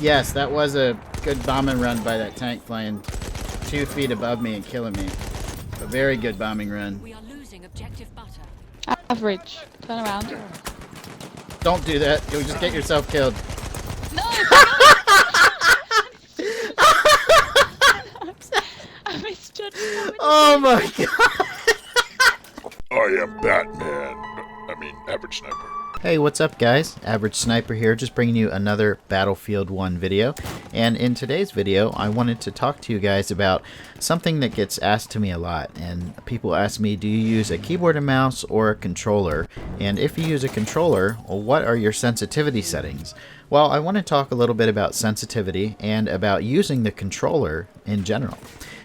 Yes, that was a good bombing run by that tank flying 2 feet above me and killing me. A very good bombing run. We are losing objective butter. Average. Turn around. Don't do that. You'll just get yourself killed. No! No! I misjudged so many Oh my things. god. I am Batman. I mean, average sniper. Hey, what's up guys? Average Sniper here, just bringing you another Battlefield 1 video. And in today's video, I wanted to talk to you guys about something that gets asked to me a lot. And people ask me, do you use a keyboard and mouse or a controller? And if you use a controller, well, what are your sensitivity settings? Well, I want to talk a little bit about sensitivity and about using the controller in general.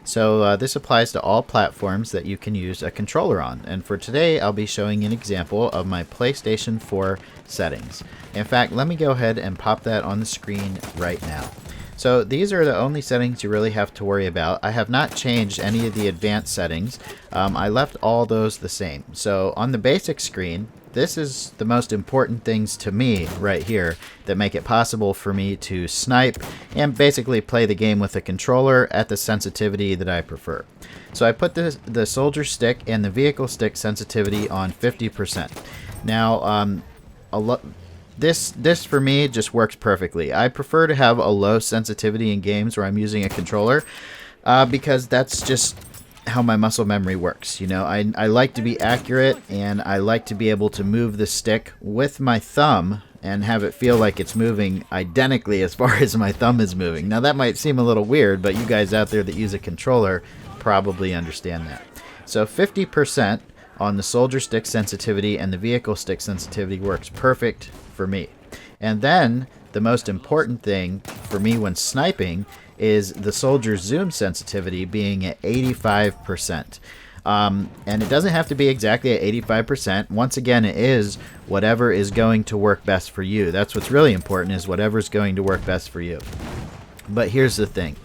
So this applies to all platforms that you can use a controller on. And for today, I'll be showing an example of my PlayStation 4 settings. In fact, let me go ahead and pop that on the screen right now. So these are the only settings you really have to worry about. I have not changed any of the advanced settings. I left all those the same. So on the basic screen, this is the most important things to me right here that make it possible for me to snipe and basically play the game with a controller at the sensitivity that I prefer. So I put the soldier stick and the vehicle stick sensitivity on 50%. Now, this for me just works perfectly. I prefer to have a low sensitivity in games where I'm using a controller because that's just how my muscle memory works. You know, I like to be accurate, and I like to be able to move the stick with my thumb and have it feel like it's moving identically as far as my thumb is moving. Now that might seem a little weird, but you guys out there that use a controller probably understand that. So 50% on the soldier stick sensitivity and the vehicle stick sensitivity works perfect for me. And then the most important thing for me when sniping is the soldier zoom sensitivity being at 85%. And it doesn't have to be exactly at 85%. Once again, it is whatever is going to work best for you. That's what's really important, is whatever's going to work best for you. But here's the thing.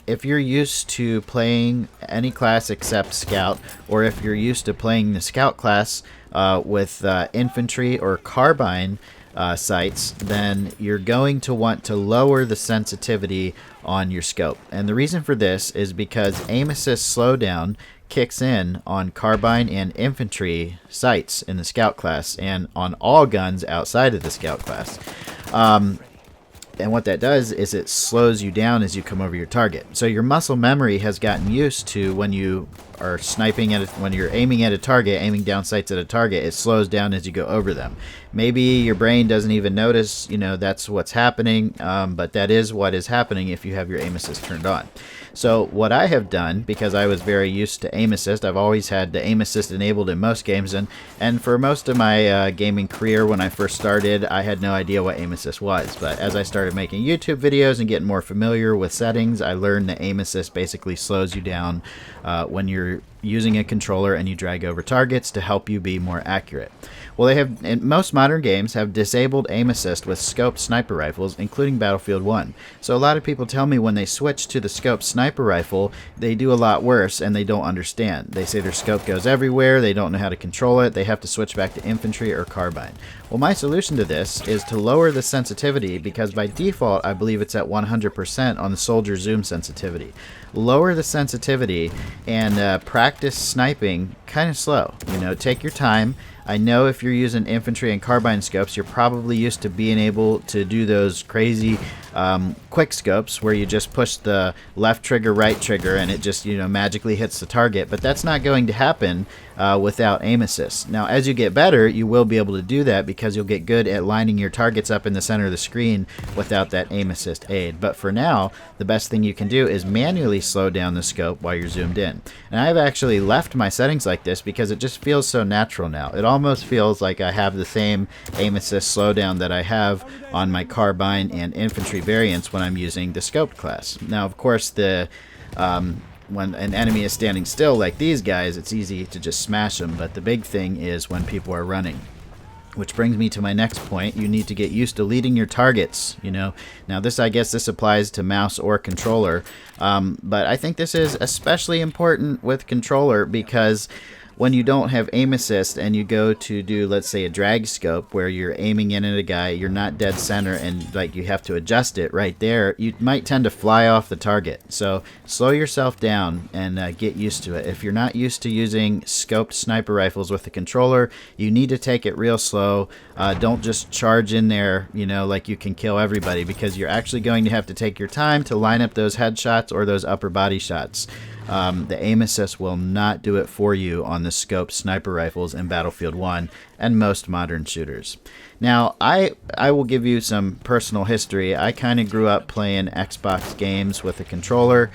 If you're used to playing any class except Scout, or if you're used to playing the Scout class with infantry or carbine sights, then you're going to want to lower the sensitivity on your scope. And the reason for this is because aim assist slowdown kicks in on carbine and infantry sights in the Scout class and on all guns outside of the Scout class. And what that does is it slows you down as you come over your target. So your muscle memory has gotten used to when you are sniping at when you're aiming at a target, aiming down sights at a target, it slows down as you go over them. Maybe your brain doesn't even notice, you know, that's what's happening, but that is what is happening if you have your aim assist turned on. So what I have done, because I was very used to aim assist, I've always had the aim assist enabled in most games, and for most of my gaming career when I first started, I had no idea what aim assist was. But as I started making YouTube videos and getting more familiar with settings, I learned that aim assist basically slows you down when you're using a controller and you drag over targets to help you be more accurate. Well, they have, in most modern games, have disabled aim assist with scoped sniper rifles, including Battlefield 1. So a lot of people tell me when they switch to the scoped sniper rifle, they do a lot worse and they don't understand. They say their scope goes everywhere, they don't know how to control it, they have to switch back to infantry or carbine. Well, my solution to this is to lower the sensitivity, because by default I believe it's at 100% on the soldier zoom sensitivity. Lower the sensitivity and practice sniping kind of slow. You know, take your time. I know if you're using infantry and carbine scopes, you're probably used to being able to do those crazy quick scopes where you just push the left trigger, right trigger, and it just, you know, magically hits the target. But that's not going to happen without aim assist. Now, as you get better, you will be able to do that because you'll get good at lining your targets up in the center of the screen without that aim assist aid. But for now, the best thing you can do is manually slow down the scope while you're zoomed in. And I've actually left my settings like this because it just feels so natural now. It almost feels like I have the same aim assist slowdown that I have on my carbine and infantry variants when I'm using the scoped class. Now, of course, when an enemy is standing still like these guys, it's easy to just smash them, but the big thing is when people are running. Which brings me to my next point. You need to get used to leading your targets, you know. Now this, I guess this applies to mouse or controller, but I think this is especially important with controller because when you don't have aim assist and you go to do, let's say, a drag scope where you're aiming in at a guy, you're not dead center, and like you have to adjust it right there, you might tend to fly off the target. So slow yourself down and get used to it. If you're not used to using scoped sniper rifles with the controller, you need to take it real slow. Don't just charge in there, you know, like you can kill everybody, because you're actually going to have to take your time to line up those headshots or those upper body shots. The aim assist will not do it for you on the scoped sniper rifles in Battlefield 1 and most modern shooters. Now, I will give you some personal history. I kind of grew up playing Xbox games with a controller,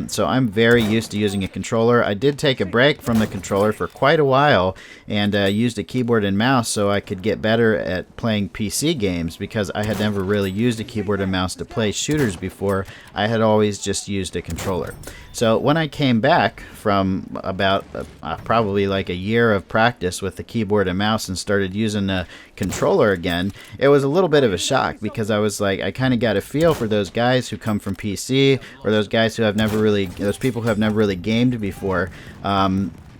so I'm very used to using a controller. I did take a break from the controller for quite a while and used a keyboard and mouse so I could get better at playing PC games, because I had never really used a keyboard and mouse to play shooters before. I had always just used a controller. So when I came back from about probably like a year of practice with the keyboard and mouse and started using the controller again, it was a little bit of a shock, because I was like, I kind of got a feel for those guys who come from PC, or those guys who have never really, those people who have never really gamed before,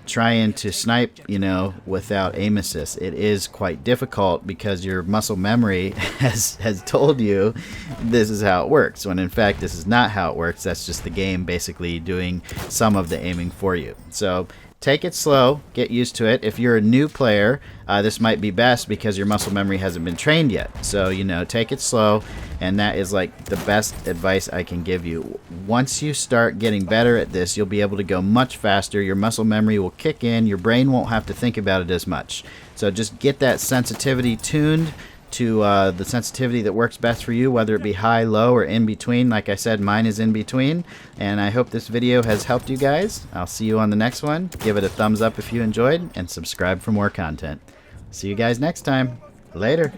trying to snipe, you know, without aim assist. It is quite difficult because your muscle memory has told you this is how it works, when in fact this is not how it works. That's just the game basically doing some of the aiming for you. So take it slow, get used to it. If you're a new player, this might be best because your muscle memory hasn't been trained yet. So, you know, take it slow, and that is like the best advice I can give you. Once you start getting better at this, you'll be able to go much faster. Your muscle memory will kick in. Your brain won't have to think about it as much. So just get that sensitivity tuned to the sensitivity that works best for you, whether it be high, low, or in between. Like I said, mine is in between. And I hope this video has helped you guys. I'll see you on the next one. Give it a thumbs up if you enjoyed, and subscribe for more content. See you guys next time. Later.